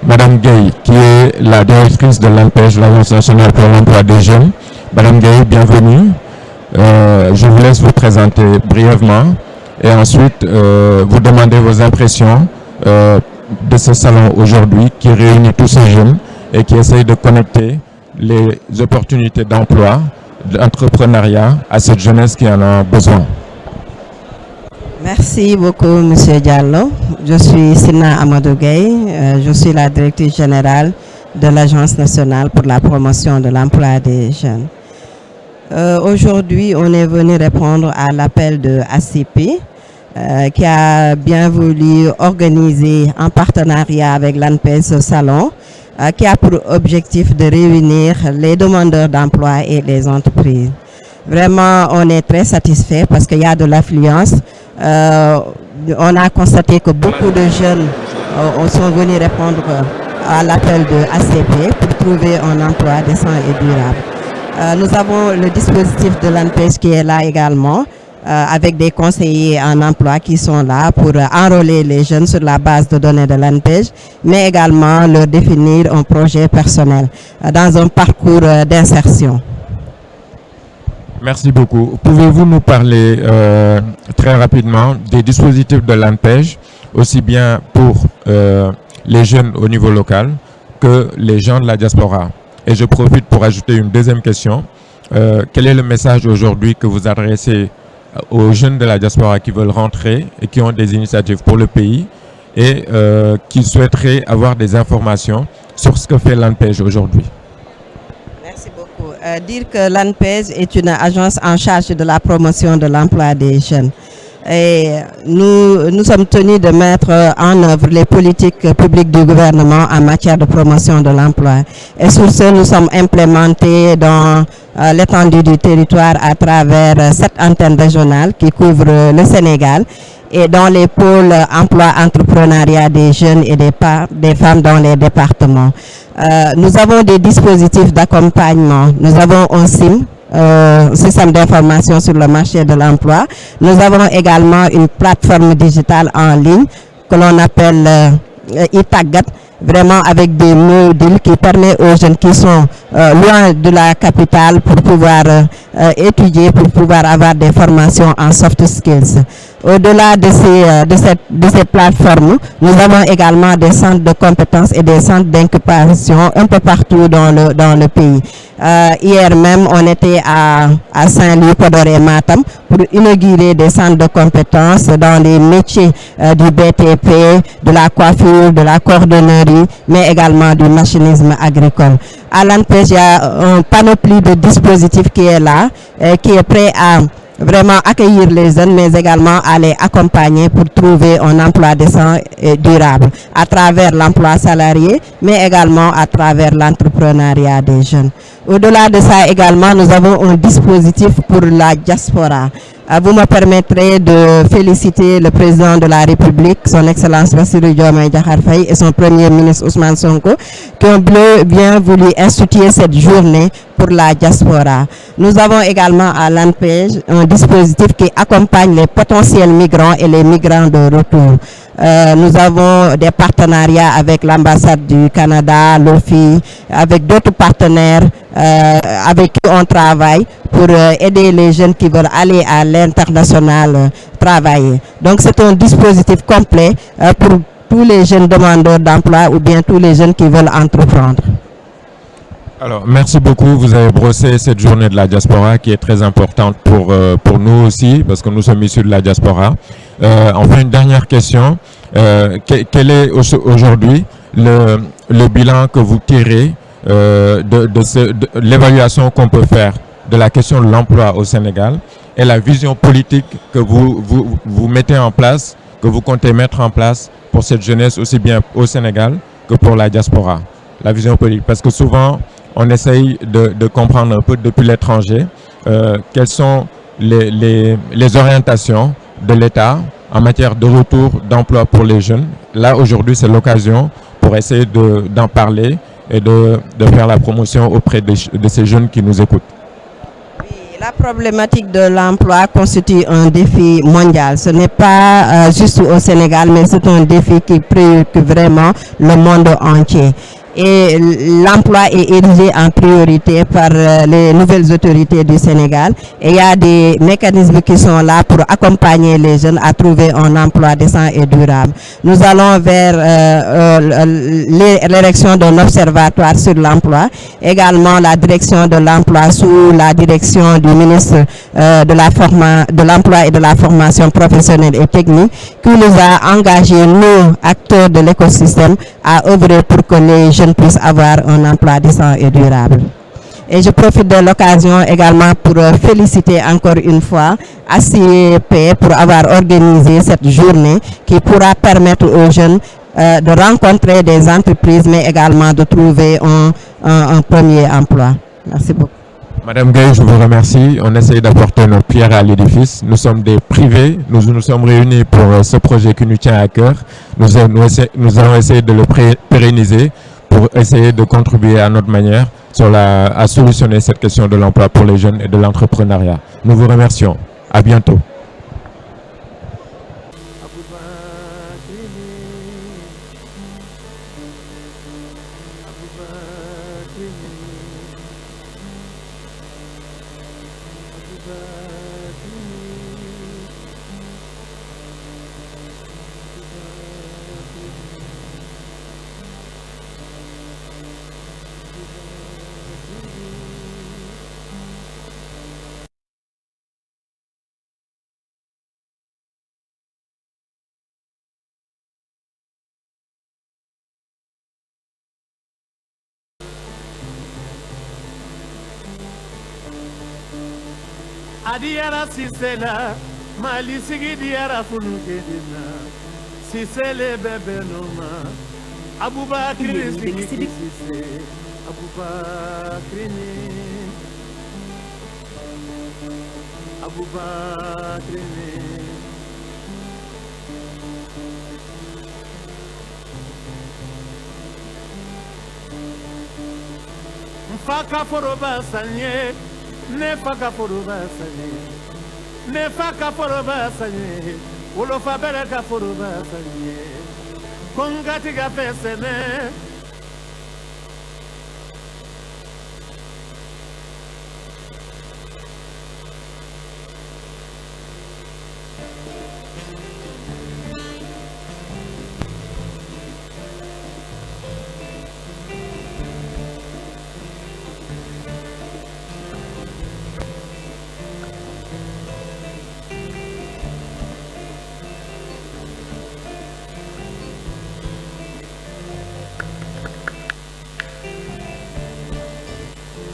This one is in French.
Madame Gueye, qui est la directrice de l'ANPEJ, l'Agence nationale pour l'emploi des jeunes. Madame Gueye, bienvenue. Je vous laisse vous présenter brièvement et ensuite vous demander vos impressions de ce salon aujourd'hui qui réunit tous ces jeunes et qui essaye de connecter les opportunités d'emploi, d'entrepreneuriat à cette jeunesse qui en a besoin. Merci beaucoup, M. Diallo. Je suis Sina Amadou Gueye. Je suis la directrice générale de l'Agence nationale pour la promotion de l'emploi des jeunes. Aujourd'hui, on est venu répondre à l'appel de ACP qui a bien voulu organiser en partenariat avec l'ANPEJ ce salon qui a pour objectif de réunir les demandeurs d'emploi et les entreprises. Vraiment, on est très satisfait parce qu'il y a de l'affluence. On a constaté que beaucoup de jeunes sont venus répondre à l'appel de ACP pour trouver un emploi décent et durable. Nous avons le dispositif de l'ANPEJ qui est là également, avec des conseillers en emploi qui sont là pour enrôler les jeunes sur la base de données de l'ANPEJ, mais également leur définir un projet personnel dans un parcours d'insertion. Merci beaucoup. Pouvez-vous nous parler très rapidement des dispositifs de l'ANPEJ, aussi bien pour les jeunes au niveau local que les gens de la diaspora? Et je profite pour ajouter une deuxième question. Quel est le message aujourd'hui que vous adressez aux jeunes de la diaspora qui veulent rentrer et qui ont des initiatives pour le pays et qui souhaiteraient avoir des informations sur ce que fait l'ANPEJ aujourd'hui? Merci beaucoup. Dire que l'ANPEJ est une agence en charge de la promotion de l'emploi des jeunes. Et nous sommes tenus de mettre en œuvre les politiques publiques du gouvernement en matière de promotion de l'emploi. Et sur ce, nous sommes implémentés dans l'étendue du territoire à travers 7 antennes régionales qui couvrent le Sénégal et dans les pôles emploi entrepreneuriat des jeunes et des femmes dans les départements. Nous avons des dispositifs d'accompagnement. Nous avons un SIM, système d'information sur le marché de l'emploi. Nous avons également une plateforme digitale en ligne que l'on appelle Itagat, vraiment avec des modules qui permettent aux jeunes qui sont loin de la capitale pour pouvoir étudier, pour pouvoir avoir des formations en soft skills. Au-delà de ces plateformes, nous avons également des centres de compétences et des centres d'incubation un peu partout dans le pays. Hier même, on était à Saint-Louis, Podor et Matam pour inaugurer des centres de compétences dans les métiers du BTP, de la coiffure, de la cordonnerie, mais également du machinisme agricole. À l'ANPEJ, il y a un panoplie de dispositifs qui est là, qui est prêt à vraiment accueillir les jeunes, mais également à les accompagner pour trouver un emploi décent et durable à travers l'emploi salarié, mais également à travers l'entrepreneuriat des jeunes. Au-delà de ça également, nous avons un dispositif pour la diaspora. Vous me permettrez de féliciter le président de la République, son Excellence Bassirou Diomaye Diakhar Faye et son Premier ministre Ousmane Sonko, qui ont bien voulu instituer cette journée pour la diaspora. Nous avons également à l'ANPEJ un dispositif qui accompagne les potentiels migrants et les migrants de retour. Nous avons des partenariats avec l'ambassade du Canada, l'OFI, avec d'autres partenaires avec qui on travaille pour aider les jeunes qui veulent aller à l'international travailler. Donc c'est un dispositif complet pour tous les jeunes demandeurs d'emploi ou bien tous les jeunes qui veulent entreprendre. Alors, merci beaucoup. Vous avez brossé cette journée de la diaspora qui est très importante pour nous aussi, parce que nous sommes issus de la diaspora. Enfin, une dernière question. Quel est aujourd'hui le bilan que vous tirez de l'évaluation qu'on peut faire de la question de l'emploi au Sénégal et la vision politique que vous mettez en place, que vous comptez mettre en place pour cette jeunesse aussi bien au Sénégal que pour la diaspora? La vision politique, parce que souvent, on essaye de comprendre un peu depuis l'étranger quelles sont les orientations de l'État en matière de retour d'emploi pour les jeunes. Là, aujourd'hui, c'est l'occasion pour essayer d'en parler et de faire la promotion auprès de ces jeunes qui nous écoutent. Oui, La problématique de l'emploi constitue un défi mondial. Ce n'est pas juste au Sénégal, mais c'est un défi qui préoccupe vraiment le monde entier. Et l'emploi est érigé en priorité par les nouvelles autorités du Sénégal. Et il y a des mécanismes qui sont là pour accompagner les jeunes à trouver un emploi décent et durable. Nous allons vers l'érection d'un observatoire sur l'emploi, également la direction de l'emploi sous la direction du ministre de l'emploi et de la formation professionnelle et technique, qui nous a engagés, nous, acteurs de l'écosystème, à œuvrer pour que les jeunes puissent avoir un emploi décent et durable. Et je profite de l'occasion également pour féliciter encore une fois ACP pour avoir organisé cette journée qui pourra permettre aux jeunes de rencontrer des entreprises, mais également de trouver un premier emploi. Merci beaucoup. Madame Gueye, je vous remercie. On essaye d'apporter notre pierre à l'édifice. Nous sommes des privés. Nous sommes réunis pour ce projet qui nous tient à cœur. Nous allons essayer de le pérenniser pour essayer de contribuer à notre manière à solutionner cette question de l'emploi pour les jeunes et de l'entrepreneuriat. Nous vous remercions. À bientôt. Adiara Sisela, Malisigi Diara Funukidina, Sisele Bebenoma, Abubakri Sisi, Abubakri, Abubakri. Mfaka foroba sanye. Nefaka foroba sanye, nefaka foroba sanye, ulofa bereka foroba sanye. Kongati ga fesene,